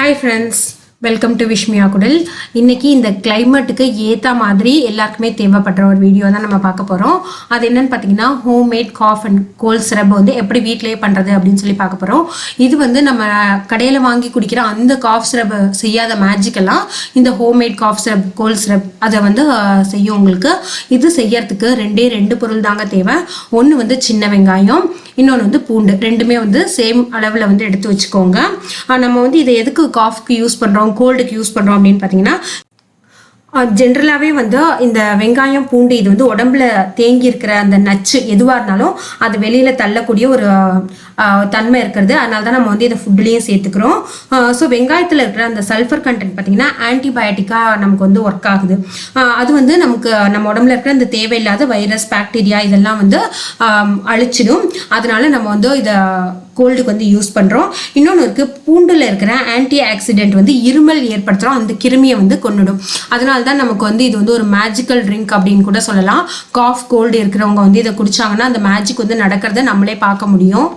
Hi friends, welcome to Vishmiya Kudal. இன்னைக்கு இந்த கிளைமேட்டுக்கு ஏத்த மாதிரி எல்லாருக்குமே தேவைப்படுற ஒரு வீடியோ தான் நம்ம பார்க்க போறோம். அது என்னன்னு பார்த்தீங்கன்னா homemade cough and cold syrup வந்து எப்படி வீட்டிலேயே பண்றது அப்படின்னு சொல்லி பார்க்க போறோம். இது வந்து நம்ம கடையில வாங்கி குடிக்கிற அந்த காஃப் சிரப் செய்யாத மேஜிக் எல்லாம் இந்த homemade cough syrup cold syrup அதை வந்து செய்யும் உங்களுக்கு. இது செய்யறதுக்கு ரெண்டு பொருள் தாங்க தேவை. ஒன்று வந்து சின்ன வெங்காயம், இன்னொன்று வந்து பூண்டு. ரெண்டுமே வந்து சேம் அளவில் வந்து எடுத்து வச்சுக்கோங்க. நம்ம வந்து இதை எதுக்கு காஃப்க்கு யூஸ் பண்ணுறோம், கோல்டுக்கு யூஸ் பண்ணுறோம் அப்படின்னு பார்த்தீங்கன்னா, ஜென்ரலாகவே வந்து இந்த வெங்காயம் பூண்டு இது வந்து உடம்புல தேங்கி இருக்கிற அந்த நச்சு எதுவாக இருந்தாலும் அது வெளியில் தள்ளக்கூடிய ஒரு தன்மை இருக்கிறது. அதனால தான் நம்ம வந்து இதை ஃபுட்லேயும் சேர்த்துக்கிறோம். ஸோ வெங்காயத்தில் இருக்கிற அந்த சல்ஃபர் கண்டென்ட் பார்த்தீங்கன்னா ஆன்டிபயோட்டிக்காக நமக்கு வந்து ஒர்க் ஆகுது. அது வந்து நமக்கு நம்ம உடம்புல இருக்கிற அந்த தேவையில்லாத வைரஸ் பாக்டீரியா இதெல்லாம் வந்து அழிச்சிடும். அதனால நம்ம வந்து இதை கோல்டுக்கு வந்து யூஸ் பண்ணுறோம். இன்னொன்று இருக்குது, பூண்டில் இருக்கிற ஆன்டி ஆக்சிடென்ட் வந்து இருமல் ஏற்படுத்துகிறோம், அந்த கிருமியை வந்து கொன்னுடும். அதனால தான் நமக்கு வந்து இது வந்து ஒரு மேஜிக்கல் ட்ரிங்க் அப்படின்னு கூட சொல்லலாம். காஃப் கோல்டு இருக்கிறவங்க வந்து இதை குடிச்சாங்கன்னா அந்த மேஜிக் வந்து நடக்கிறத நம்மளே பார்க்க முடியும்.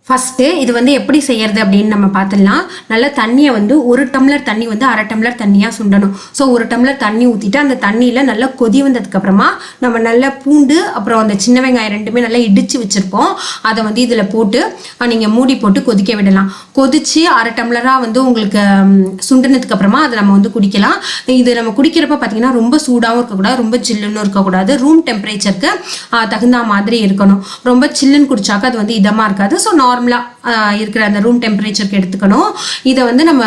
ஃபஸ்ட்டு இது வந்து எப்படி செய்யறது அப்படின்னு நம்ம பார்த்துடலாம். நல்ல தண்ணியை வந்து 1 டம்ளர் தண்ணி வந்து 1/2 டம்ளர் தண்ணியாக சுண்டணும். ஸோ 1 டம்ளர் தண்ணி ஊற்றிட்டு அந்த தண்ணியில் நல்லா கொதி வந்ததுக்கு அப்புறமா நம்ம நல்ல பூண்டு அப்புறம் அந்த சின்ன வெங்காயம் ரெண்டுமே நல்லா இடித்து வச்சுருப்போம். அதை வந்து இதில் போட்டு நீங்கள் மூடி போட்டு கொதிக்க விடலாம். கொதிச்சு 1/2 டம்ளராக வந்து உங்களுக்கு சுண்டினதுக்கு அப்புறமா அதை நம்ம வந்து குடிக்கலாம். இது நம்ம குடிக்கிறப்ப பார்த்தீங்கன்னா ரொம்ப சூடாகவும் இருக்கக்கூடாது, ரொம்ப சில்லுன்னு இருக்கக்கூடாது. ரூம் டெம்பரேச்சருக்கு தகுந்த மாதிரி இருக்கணும். ரொம்ப சில்லுன்னு குடிச்சாக்க அது வந்து இதமாக இருக்காது. ஸோ இருக்கிற அந்த ரூம் டெம்பரேச்சருக்கு எடுத்துக்கணும். இதை வந்து நம்ம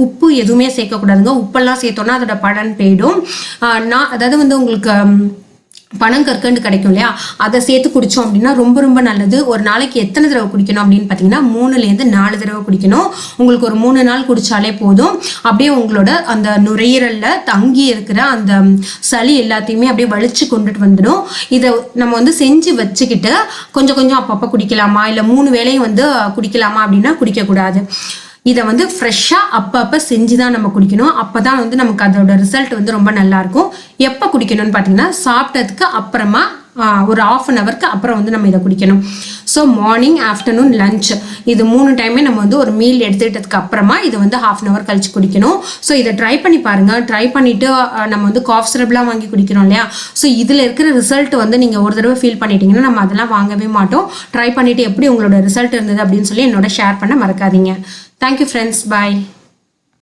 உப்பு எதுவுமே சேர்க்கக்கூடாதுங்க. உப்பெல்லாம் சேர்த்தோம்னா அதோட பலன் போயிடும். அதாவது வந்து உங்களுக்கு பனங்கற்கண்டு கிடைக்கும் இல்லையா, அதை சேர்த்து குடித்தோம் அப்படின்னா ரொம்ப ரொம்ப நல்லது. ஒரு நாளைக்கு எத்தனை தடவை குடிக்கணும் அப்படின்னு பார்த்தீங்கன்னா 3லேருந்து 4 தடவை குடிக்கணும். உங்களுக்கு ஒரு 3 நாள் குடித்தாலே போதும். அப்படியே உங்களோட அந்த நுரையீரலில் தங்கி இருக்கிற அந்த சளி எல்லாத்தையுமே அப்படியே வலிச்சு கொண்டுட்டு வந்துடும். இதை நம்ம வந்து செஞ்சு வச்சுக்கிட்டு கொஞ்சம் கொஞ்சம் அப்பப்போ குடிக்கலாமா, இல்லை 3 வேளையும் வந்து குடிக்கலாமா அப்படின்னா குடிக்கக்கூடாது. இதை வந்து ஃப்ரெஷ்ஷாக அப்பப்போ செஞ்சு தான் நம்ம குடிக்கணும். அப்போ தான் வந்து நமக்கு அதோட ரிசல்ட் வந்து ரொம்ப நல்லாயிருக்கும். எப்போ குடிக்கணும்னு பார்த்தீங்கன்னா சாப்பிட்டதுக்கு அப்புறமா ஒரு 1/2 ஹவருக்கு அப்புறம் வந்து நம்ம இதை குடிக்கணும். ஸோ மார்னிங், ஆஃப்டர்நூன், லஞ்ச் இது 3 டைமே நம்ம வந்து ஒரு மீல் எடுத்துக்கிட்டதுக்கு அப்புறமா இதை வந்து 1/2 ஹவர் கழிச்சு குடிக்கணும். ஸோ இதை ட்ரை பண்ணி பாருங்கள். ட்ரை பண்ணிவிட்டு நம்ம வந்து காஃப் சிரப்லாம் வாங்கி குடிக்கிறோம் இல்லையா, ஸோ இதில் இருக்கிற ரிசல்ட் வந்து நீங்கள் ஒரு தடவை ஃபீல் பண்ணிட்டீங்கன்னா நம்ம அதெல்லாம் வாங்கவே மாட்டோம். ட்ரை பண்ணிவிட்டு எப்படி உங்களோட ரிசல்ட் இருந்தது அப்படின்னு சொல்லி என்னோட ஷேர் பண்ண மறக்காதீங்க. Thank you friends. Bye.